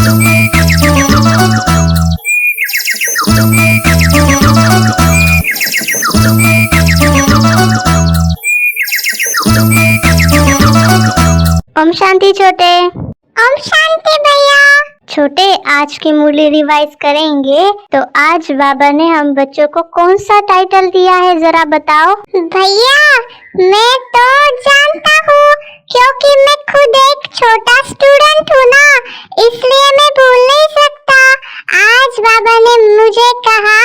ओम शांति छोटे। ओम शांति भैया। छोटे, आज की मुरली रिवाइज करेंगे, तो आज बाबा ने हम बच्चों को कौन सा टाइटल दिया है जरा बताओ। भैया मैं तो जानता हूँ, क्योंकि मैं खुद एक छोटा स्टूडेंट हूँ ना, इसलिए मैं भूल नहीं सकता। आज बाबा ने मुझे कहा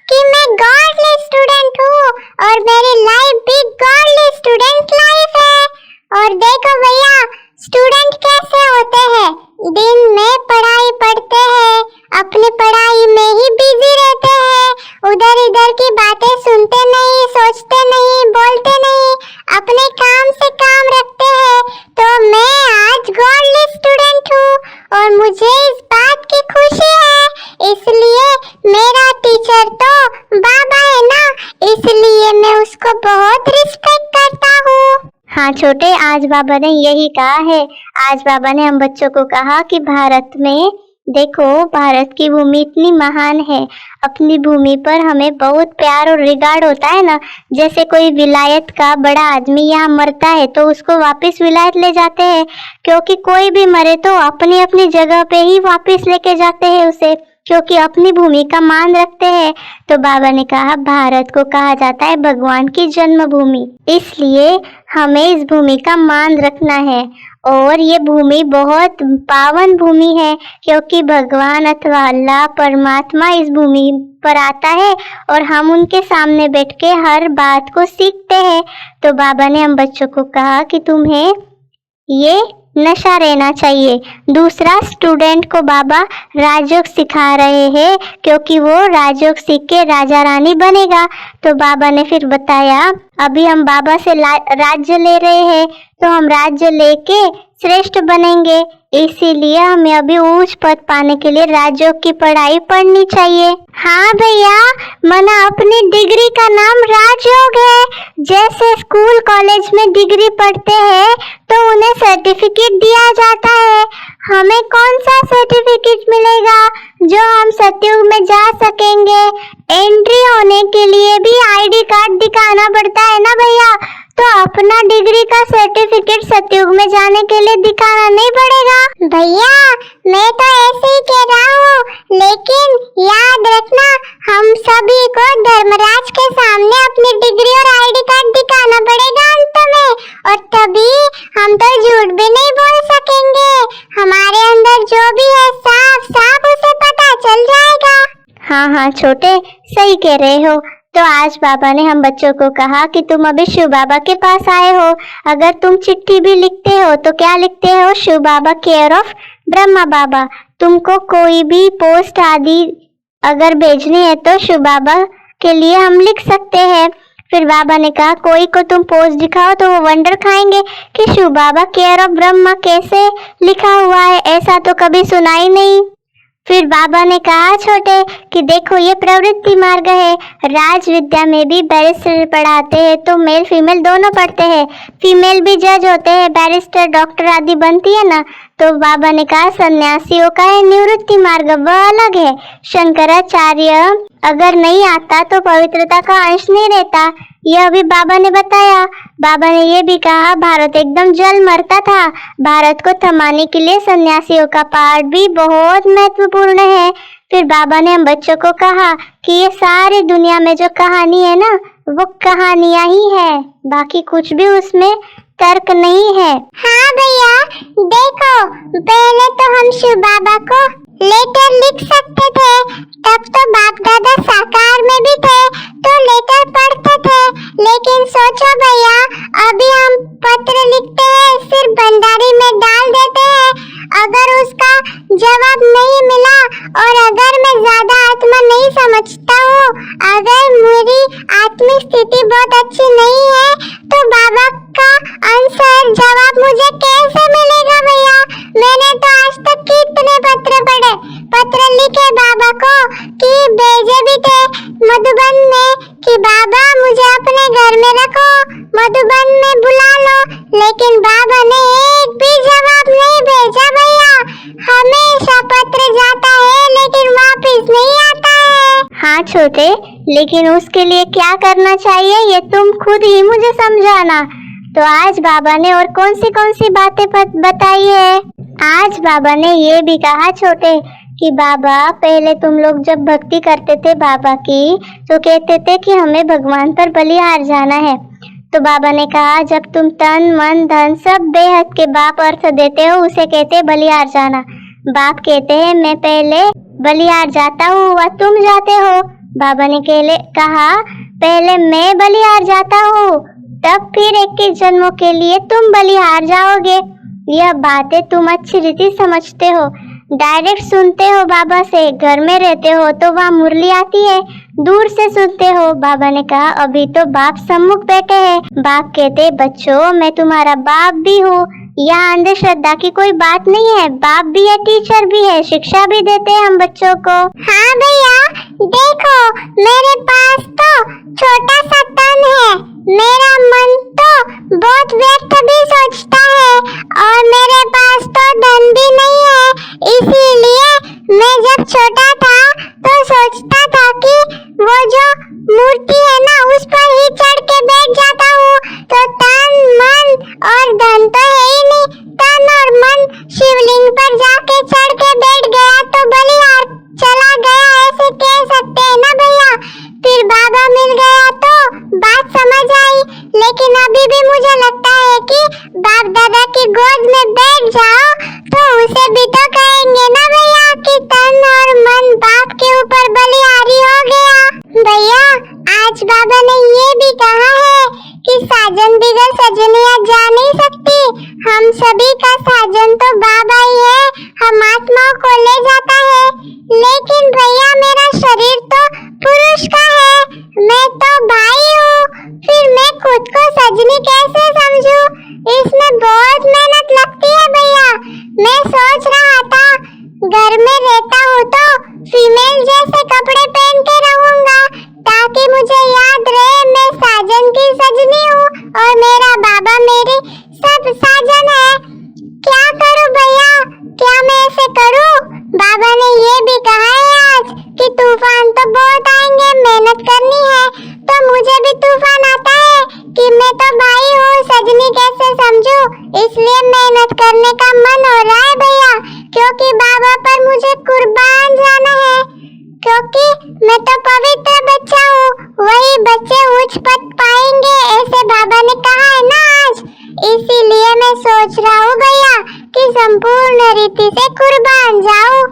कि मैं गॉडली स्टूडेंट हूँ और मेरी लाइफ भी गॉडली स्टूडेंट लाइफ है। और देखो भैया, स्टूडेंट कैसे होते हैं, दिन में पढ़ाई पढ़ते हैं, अपनी पढ़ाई में ही बिजी रहते हैं, उधर इधर की बातें सुनते नहीं, सोचते नहीं, बोलते नहीं, अपने काम से काम रखते हैं। तो मैं आज गॉडली स्टूडेंट हूँ और मुझे इस बात की खुशी है, इसलिए मेरा टीचर तो बाबा है ना, इसलिए मैं उसको बहुत रिस्पेक्ट करता हूँ। हाँ छोटे, आज बाबा ने यही कहा है। आज बाबा ने हम बच्चों को कहा कि भारत में देखो, भारत की भूमि इतनी महान है, अपनी भूमि पर हमें बहुत प्यार और रिगार्ड होता है ना। जैसे कोई विलायत का बड़ा आदमी यहाँ मरता है तो उसको वापस विलायत ले जाते हैं, क्योंकि कोई भी मरे तो अपनी अपनी जगह पे ही वापस लेके जाते हैं उसे, क्योंकि अपनी भूमि का मान रखते हैं। तो बाबा ने कहा भारत को कहा जाता है भगवान की जन्मभूमि, इसलिए हमें इस भूमि का मान रखना है। और ये भूमि बहुत पावन भूमि है, क्योंकि भगवान अथवा अल्लाह परमात्मा इस भूमि पर आता है और हम उनके सामने बैठ के हर बात को सीखते हैं। तो बाबा ने हम बच्चों को कहा कि तुम्हें ये नशा रहना चाहिए। दूसरा, स्टूडेंट को बाबा राजयोग सिखा रहे हैं, क्योंकि वो राजयोग सीख के राजा रानी बनेगा। तो बाबा ने फिर बताया, अभी हम बाबा से राज्य ले रहे हैं, तो हम राज्य लेके श्रेष्ठ बनेंगे, इसीलिए हमें अभी उच्च पद पाने के लिए राजयोग की पढ़ाई पढ़नी चाहिए। हाँ भैया, मना अपनी डिग्री का नाम राजयोग है। जैसे स्कूल कॉलेज में डिग्री पढ़ते हैं तो उन्हें सर्टिफिकेट दिया जाता है, हमें कौन सा सर्टिफिकेट मिलेगा जो हम सतयुग में जा सकेंगे। एंट्री होने के लिए भी आईडी कार्ड दिखाना पड़ता है ना भैया, तो अपना डिग्री का सर्टिफिकेट सतयुग में जाने के लिए दिखाना नहीं पड़ेगा। भैया मैं तो ऐसे ही कह रहा हूँ, लेकिन याद रखना हम सभी को धर्मराज के सामने अपनी डिग्री और आईडी कार्ड दिखाना पड़ेगा अंत में, और तभी हम तो झूठ भी नहीं बोल सकेंगे। हमारे अंदर जो भी है साफ साफ उसे पता चल जाएगा। हाँ हाँ छोटे, सही कह रहे हो। तो आज बाबा ने हम बच्चों को कहा कि तुम अभी शिव बाबा के पास आए हो। अगर तुम चिट्ठी भी लिखते हो तो क्या लिखते हो, शिव बाबा केयर ऑफ ब्रह्मा बाबा। तुमको कोई भी पोस्ट आदि अगर भेजनी है तो शिव बाबा के लिए हम लिख सकते हैं। फिर बाबा ने कहा कोई को तुम पोस्ट दिखाओ तो वो वंडर खाएंगे कि शिव बाबा केयर ऑफ ब्रह्मा कैसे लिखा हुआ है, ऐसा तो कभी सुना ही नहीं। फिर बाबा ने कहा छोटे कि देखो ये प्रवृत्ति मार्ग है, राज विद्या में भी बैरिस्टर पढ़ाते हैं, तो मेल फीमेल दोनों पढ़ते हैं, फीमेल भी जज होते हैं, बैरिस्टर डॉक्टर आदि बनती है ना। तो बाबा ने कहा सन्यासियों का है निवृत्ति मार्ग, वह अलग है। शंकराचार्य अगर नहीं आता तो पवित्रता का अंश नहीं रहता, यह भी बाबा ने बताया। बाबा ने ये भी कहा भारत एकदम जल मरता था, भारत को थमाने के लिए सन्यासियों का पार्ट भी बहुत महत्वपूर्ण है। फिर बाबा ने हम बच्चों को कहा कि ये सारी दुनिया में जो कहानी है ना, वो कहानियां ही है, बाकी कुछ भी उसमें तर्क नहीं है। हाँ भैया देखो, पहले तो हम शिव बाबा को लेटर लिख सकते थे, तब तो बाप दादा साकार में भी थे तो लेटर पढ़ते थे। लेकिन सोचो भैया, अभी हम पत्र लिखते हैं, सिर्फ भंडारी में डाल देते हैं, अगर उसका जवाब नहीं मिला और अगर मैं ज्यादा आत्मा नहीं समझता हूँ, अगर मेरी आत्मिक स्थिति बहुत अच्छी नहीं है, तो बाबा का आंसर जवाब मुझे कैसे मिलेगा भैया। मैंने तो आज तक कितने पत्र पढ़े, पत्र लिखे बाबा को कि भेजे भी थे मधुबन में कि बाबा मुझे अपने घर में रखो, मधुबन में बुला लो, लेकिन बाबा ने एक भी जवाब नहीं भेजा भैया। हमेशा पत्र छोटे, लेकिन उसके लिए क्या करना चाहिए ये तुम खुद ही मुझे समझाना। तो आज बाबा ने और कौन सी बातें बताई है? आज बाबा ने ये भी कहा छोटे कि बाबा पहले तुम लोग जब भक्ति करते थे बाबा की तो कहते थे कि हमें भगवान पर बलिहार जाना है। तो बाबा ने कहा जब तुम तन मन धन सब बेहद के बाप अर्थ देते हो उसे कहते हैं बलिहार जाना। बाप कहते हैं मैं पहले बलिहार जाता हूँ व तुम जाते हो। बाबा ने कहा पहले मैं बलिहार जाता हूँ तब फिर 21 जन्मों के लिए तुम बलिहार जाओगे। यह बातें तुम अच्छी रीति समझते हो, डायरेक्ट सुनते हो बाबा से। घर में रहते हो तो वहाँ मुरली आती है, दूर से सुनते हो। बाबा ने कहा अभी तो बाप सम्मुख बैठे हैं। बाप कहते बच्चों मैं तुम्हारा बाप भी हूँ, यहाँ अंधश्रद्धा की कोई बात नहीं है। बाप भी है, टीचर भी है, शिक्षा भी देते हैं हम बच्चों को। हाँ भैया, देखो मेरे पास तो छोटा सा तन है, मेरा मन तो बहुत व्यर्थ भी सोचता है और मेरे पास तो धन भी नहीं है। इसीलिए मैं जब छोटा था तो सोचता था कि वो जो मूर्ति है ना उस पर ही चढ़ के बैठ जाता हूँ। तो तन मन और धन तो है ही नहीं, तन और मन शिवलिंग पर जाके चढ़ के बैठ गया तो बलिहार चला गया, ऐसे कह सकते हैं ना भैया। फिर बाबा मिल गया तो बात समझ आई, लेकिन अभी भी मुझे लगता है कि बाप दादा की गोद में बैठ जाओ तो उसे भी तो कहेंगे ना भैया कि तन और मन बाप के ऊपर बलिहारी हो गया। भैया आज बाबा ने ये भी कहा है कि साजन बिगड़ सजनिया जा नहीं सकती, हम सभी का साजन तो बाबा ही है, हम आत्माओं को ले जाता है। लेकिन भैया मेरा शरीर तो पुरुष का है, मैं तो भाई हूँ, फिर मैं खुद को सजनी कैसे समझूं? इसमें बहुत मेहनत लगती है भैया। मैं सोच रहा था घर में रहता हूँ तो फीमेल जैसे कपड़े पहन के रहूंगा ताकि मुझे याद रहे मैं साजन की सजनी हूँ और मेरा बाबा मेरे सब साजन है। क्या करूँ भैया, क्या मैं ऐसे करूँ? बाबा ने ये भी कहा है आज कि तूफान तो बहुत आएंगे, मेहनत करनी है। तो मुझे भी तूफान आता है कि मैं तो भाई हूँ, सजनी कैसे समझूं? इसलिए मेहनत करने का मन हो रहा है भैया, क्योंकि बाबा पर मुझे कुर्बान जाना है, क्योंकि मैं तो पवित्र बच्चा हूँ, वही बच्चे उच्च पद पाएंगे, ऐसे बाबा ने कहा है ना आज। इसीलिए मैं सोच रहा हूँ भैया कि संपूर्ण रीति से कुर्बान जाऊँ।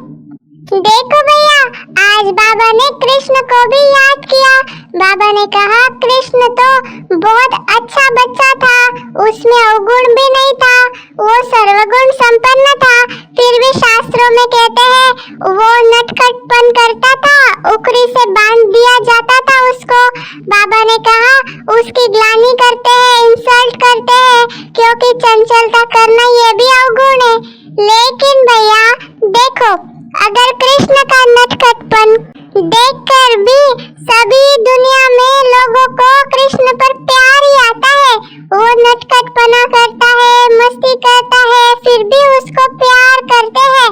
देखो भैया आज बाबा ने कृष्ण को भी याद किया। बाबा ने कहा कृष्ण तो बहुत अच्छा बच्चा था, उसमें अवगुण भी नहीं था, वो सर्वगुण संपन्न था। फिर भी शास्त्रों में कहते हैं वो नटखटपन करता था, उखरी से बांध दिया जाता था उसको। बाबा ने कहा उसकी ग्लानि करते हैं, इंसल्ट करते हैं, क्योंकि चंचलता करना ये भी अवगुण है। लेकिन भैया देखो अगर कृष्ण का नटखटपन देखकर भी सभी दुनिया में लोगों को कृष्ण पर प्यार ही आता है, वो नटखटपना करता है, मस्ती करता है, फिर भी उसको प्यार करते हैं।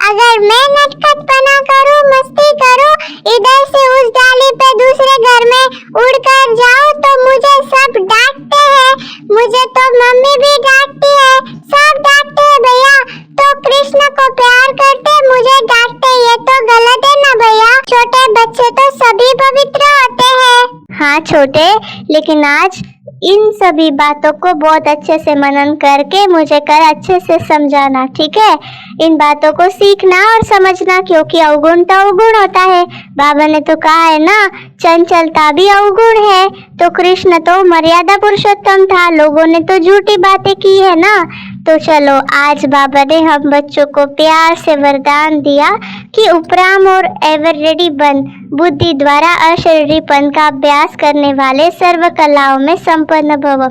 अगर मैं नटखटपना करूं, मस्ती करूं, इधर से उस डाली पे दूसरे घर में उड़कर जाऊं तो मुझे सब डांटते हैं, मुझे तो मम्मी भी डांटती है, सब डांटते हैं भैया। तो कृष्ण को प्यार करते मुझे डांटते, ये तो गलत है ना भैया? छोटे बच्चे तो सभी पवित्र होते हैं। हाँ छोटे, लेकिन आज इन सभी बातों को बहुत अच्छे से मनन करके मुझे कर अच्छे से समझाना, ठीक है? इन बातों को सीखना और समझना, क्योंकि अवगुण तो अवगुण होता है। बाबा ने तो कहा है ना चंचलता भी अवगुण है। तो कृष्ण तो मर्यादा पुरुषोत्तम था, लोगों ने तो झूठी बातें की है ना। तो चलो आज बाबा ने हम बच्चों को प्यार से वरदान दिया कि उपराम और एवर रेडी बन, बुद्धि द्वारा अशरीरीपन का अभ्यास करने वाले सर्व कलाओं में संपन्न भव।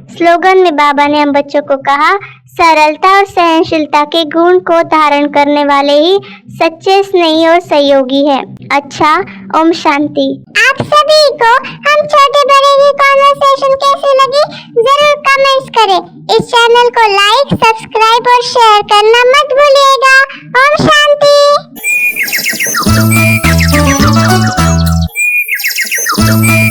स्लोगन में बाबा ने हम बच्चों को कहा सरलता और सहनशीलता के गुण को धारण करने वाले ही सच्चे स्नेही और सहयोगी है। अच्छा, ओम शांति। आप सभी को हम छोटे बड़े की कॉन्वर्सेशन कैसी लगी जरूर कमेंट्स करें। इस चैनल को लाइक, सब्सक्राइब और शेयर करना मत भूलिएगा। ओम शांति। है।